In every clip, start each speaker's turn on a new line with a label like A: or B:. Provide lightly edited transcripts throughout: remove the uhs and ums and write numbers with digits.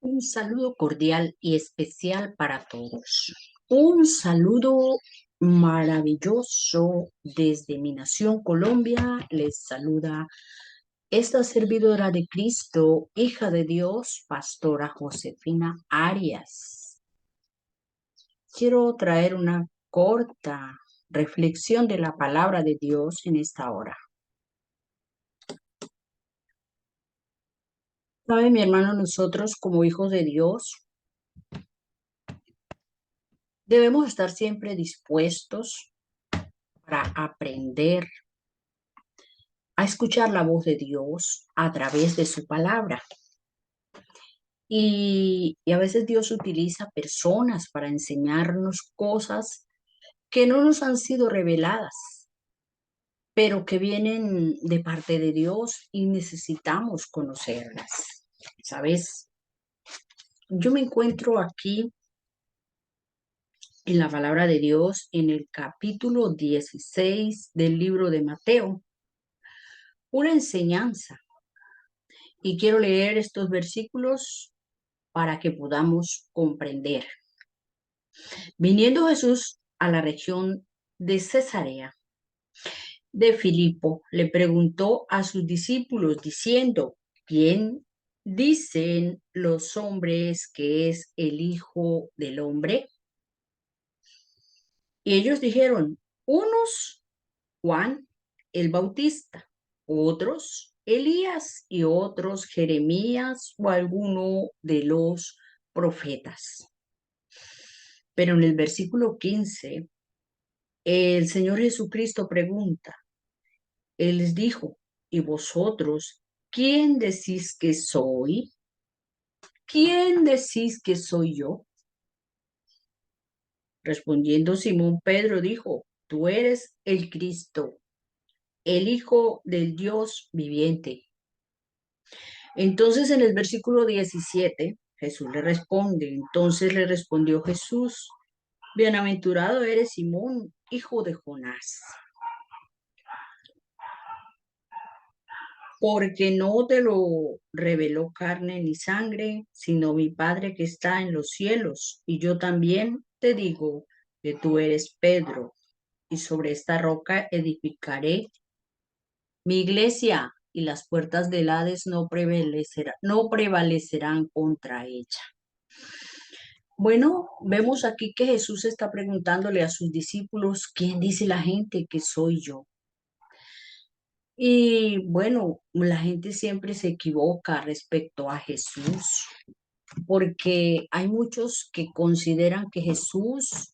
A: Un saludo cordial y especial para todos. Un saludo maravilloso desde mi nación Colombia. Les saluda esta servidora de Cristo, hija de Dios, pastora Josefina Arias. Quiero traer una corta reflexión de la palabra de Dios en esta hora. ¿Sabe, mi hermano? Nosotros como hijos de Dios debemos estar siempre dispuestos para aprender a escuchar la voz de Dios a través de su palabra. Y a veces Dios utiliza personas para enseñarnos cosas que no nos han sido reveladas, pero que vienen de parte de Dios y necesitamos conocerlas. ¿Sabes? Yo me encuentro aquí en la palabra de Dios en el capítulo 16 del libro de Mateo, una enseñanza. Y quiero leer estos versículos para que podamos comprender. Viniendo Jesús a la región de Cesarea de Filipo, le preguntó a sus discípulos diciendo: ¿Quién dicen los hombres que es el Hijo del Hombre? Y ellos dijeron: unos Juan el Bautista, otros Elías y otros Jeremías o alguno de los profetas. Pero en el versículo 15, el Señor Jesucristo pregunta, Él les dijo: ¿y vosotros quién decís que soy? ¿Quién decís que soy yo? Respondiendo Simón Pedro dijo: tú eres el Cristo, el Hijo del Dios viviente. Entonces en el versículo 17, Jesús le responde, entonces le respondió Jesús: bienaventurado eres Simón, hijo de Jonás, porque no te lo reveló carne ni sangre, sino mi Padre que está en los cielos. Y yo también te digo que tú eres Pedro, y sobre esta roca edificaré mi iglesia, y las puertas del Hades no prevalecerán contra ella. Bueno, vemos aquí que Jesús está preguntándole a sus discípulos: ¿quién dice la gente que soy yo? Y bueno, la gente siempre se equivoca respecto a Jesús, porque hay muchos que consideran que Jesús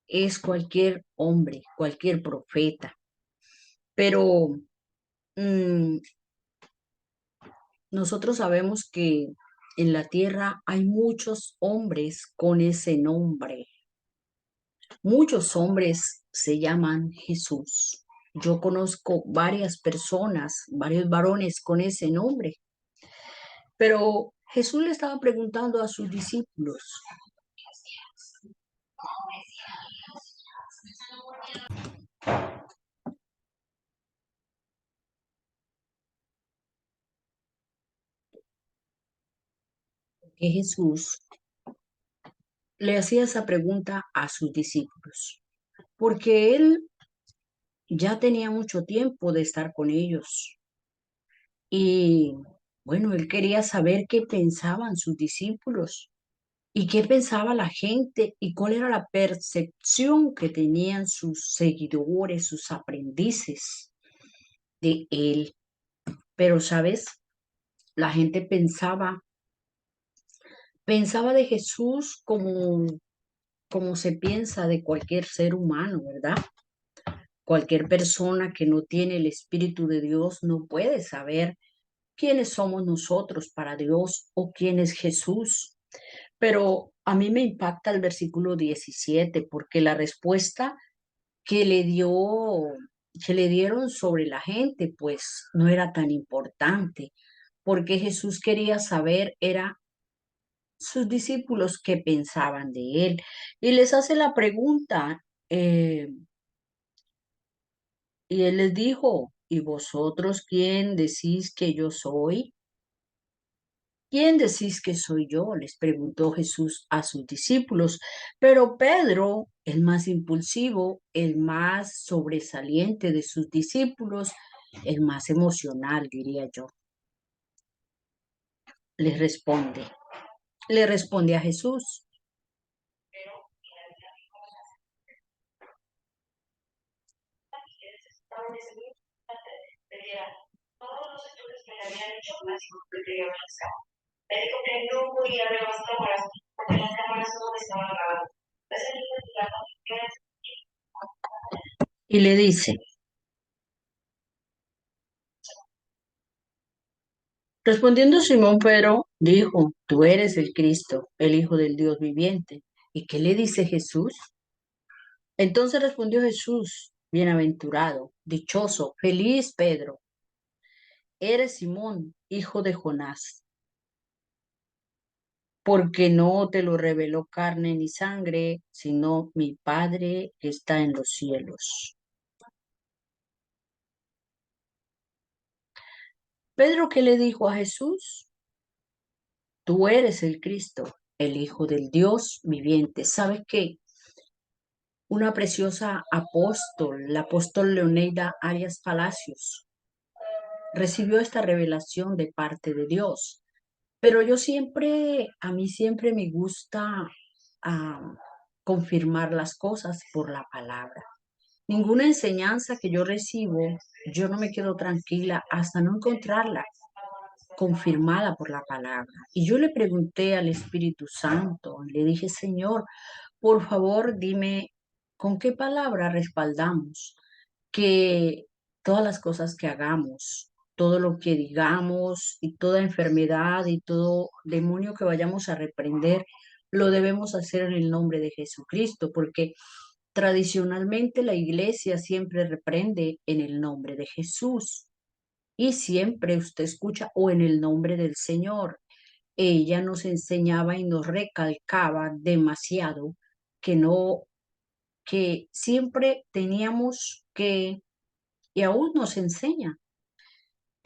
A: es cualquier hombre, cualquier profeta, pero mm, nosotros sabemos que en la tierra hay muchos hombres con ese nombre. Muchos hombres se llaman Jesús. Yo conozco varias personas, varios varones con ese nombre. Pero Jesús le estaba preguntando a sus discípulos, que Jesús le hacía esa pregunta a sus discípulos, porque él ya tenía mucho tiempo de estar con ellos y bueno, él quería saber qué pensaban sus discípulos y qué pensaba la gente y cuál era la percepción que tenían sus seguidores, sus aprendices de él. Pero, ¿sabes? La gente pensaba de Jesús como se piensa de cualquier ser humano, ¿verdad? Cualquier persona que no tiene el Espíritu de Dios no puede saber quiénes somos nosotros para Dios o quién es Jesús. Pero a mí me impacta el versículo 17 porque la respuesta que le dio, que le dieron sobre la gente, pues no era tan importante, porque Jesús quería saber era sus discípulos qué pensaban de él. Y les hace la pregunta, y él les dijo, ¿y vosotros quién decís que yo soy? ¿Quién decís que soy yo? Les preguntó Jesús a sus discípulos. Pero Pedro, el más impulsivo, el más sobresaliente de sus discípulos, el más emocional, diría yo, le responde. Le responde a Jesús. Y le dice, respondiendo Simón Pedro, dijo, tú eres el Cristo, el Hijo del Dios viviente. ¿Y qué le dice Jesús? Entonces respondió Jesús, bienaventurado, dichoso, feliz Pedro, eres Simón, hijo de Jonás, porque no te lo reveló carne ni sangre, sino mi Padre que está en los cielos. Pedro, ¿qué le dijo a Jesús? Tú eres el Cristo, el Hijo del Dios viviente. ¿Sabes qué? Una preciosa apóstol, la apóstol Leoneida Arias Palacios, recibió esta revelación de parte de Dios. Pero a mí siempre me gusta ah, confirmar las cosas por la palabra. Ninguna enseñanza que yo recibo, yo no me quedo tranquila hasta no encontrarla confirmada por la palabra. Y yo le pregunté al Espíritu Santo, le dije, Señor, por favor, dime con qué palabra respaldamos que todas las cosas que hagamos, todo lo que digamos y toda enfermedad y todo demonio que vayamos a reprender, lo debemos hacer en el nombre de Jesucristo, porque tradicionalmente la iglesia siempre reprende en el nombre de Jesús y siempre usted escucha o en el nombre del Señor. Ella nos enseñaba y nos recalcaba demasiado que no, que siempre teníamos que, y aún nos enseña,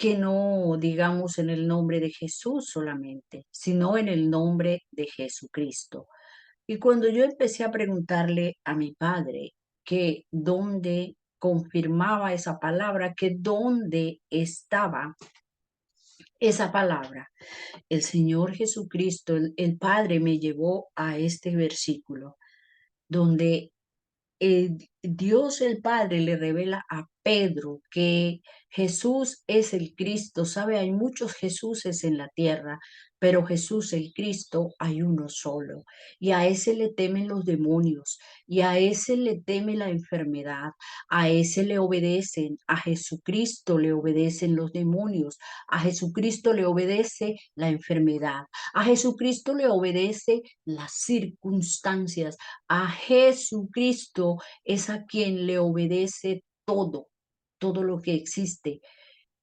A: que no digamos en el nombre de Jesús solamente, sino en el nombre de Jesucristo. Y cuando yo empecé a preguntarle a mi padre que dónde confirmaba esa palabra, que dónde estaba esa palabra, el Señor Jesucristo, el Padre me llevó a este versículo donde Dios el Padre le revela a Pedro que Jesús es el Cristo. Sabe, hay muchos Jesuses en la tierra, pero Jesús el Cristo hay uno solo. Y a ese le temen los demonios, y a ese le teme la enfermedad, a ese le obedecen, a Jesucristo le obedecen los demonios, a Jesucristo le obedece la enfermedad, a Jesucristo le obedece las circunstancias, a Jesucristo es a quien le obedece todo, todo lo que existe,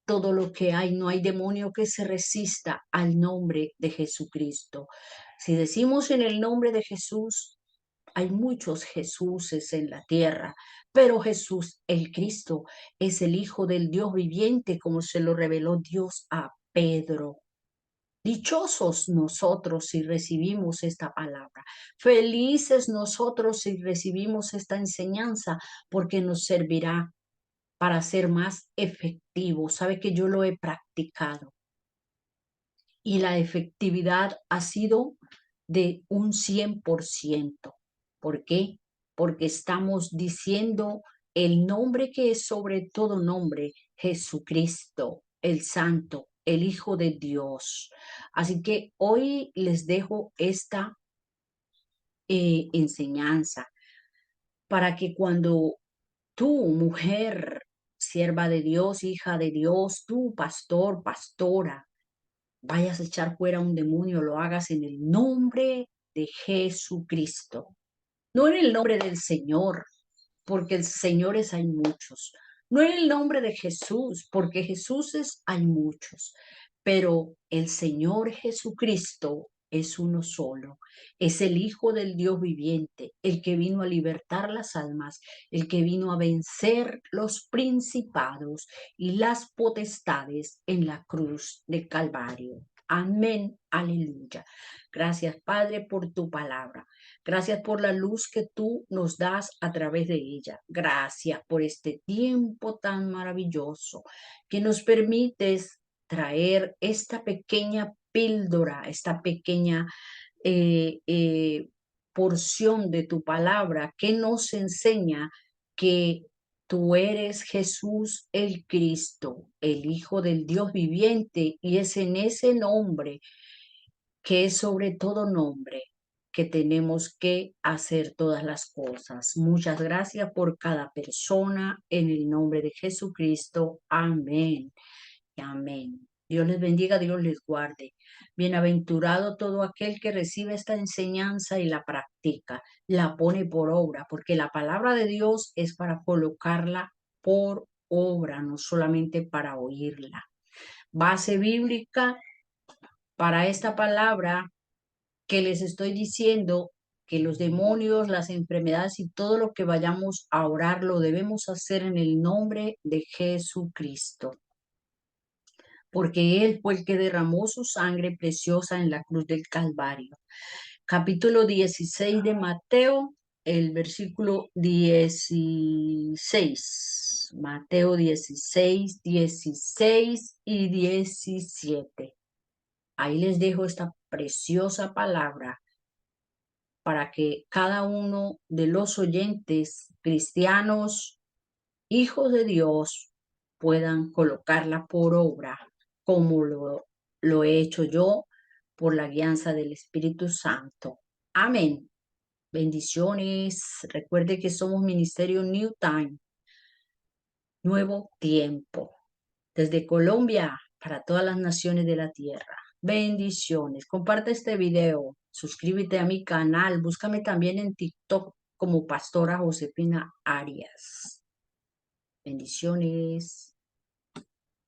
A: todo lo que hay. No hay demonio que se resista al nombre de Jesucristo. Si decimos en el nombre de Jesús, hay muchos Jesuses en la tierra, pero Jesús, el Cristo, es el Hijo del Dios viviente, como se lo reveló Dios a Pedro. Dichosos nosotros si recibimos esta palabra. Felices nosotros si recibimos esta enseñanza porque nos servirá para ser más efectivos. Sabe que yo lo he practicado y la efectividad ha sido de un 100%. ¿Por qué? Porque estamos diciendo el nombre que es sobre todo nombre, Jesucristo, el Santo, el Hijo de Dios. Así que hoy les dejo esta enseñanza para que cuando tú, mujer, sierva de Dios, hija de Dios, tú, pastor, pastora, vayas a echar fuera un demonio, lo hagas en el nombre de Jesucristo, no en el nombre del Señor, porque el señores hay muchos, no en el nombre de Jesús, porque Jesús hay muchos, pero el Señor Jesucristo es uno solo, es el Hijo del Dios viviente, el que vino a libertar las almas, el que vino a vencer los principados y las potestades en la cruz de Calvario. Amén, aleluya. Gracias, Padre, por tu palabra. Gracias por la luz que tú nos das a través de ella. Gracias por este tiempo tan maravilloso que nos permites traer esta pequeña píldora, esta pequeña eh, eh, porción de tu palabra que nos enseña que tú eres Jesús el Cristo, el Hijo del Dios viviente, y es en ese nombre, que es sobre todo nombre, que tenemos que hacer todas las cosas. Muchas gracias por cada persona, en el nombre de Jesucristo. Amén y amén. Dios les bendiga, Dios les guarde. Bienaventurado todo aquel que recibe esta enseñanza y la practica, la pone por obra, porque la palabra de Dios es para colocarla por obra, no solamente para oírla. Base bíblica para esta palabra que les estoy diciendo, que los demonios, las enfermedades y todo lo que vayamos a orar lo debemos hacer en el nombre de Jesucristo, porque Él fue el que derramó su sangre preciosa en la cruz del Calvario. Capítulo 16 de Mateo, el versículo 16. Mateo 16, 16 y 17. Ahí les dejo esta preciosa palabra para que cada uno de los oyentes cristianos, hijos de Dios, puedan colocarla por obra, como lo he hecho yo por la guianza del Espíritu Santo. Amén. Bendiciones. Recuerde que somos Ministerio New Time, Nuevo Tiempo, desde Colombia para todas las naciones de la tierra. Bendiciones. Comparte este video. Suscríbete a mi canal. Búscame también en TikTok como Pastora Josefina Arias. Bendiciones.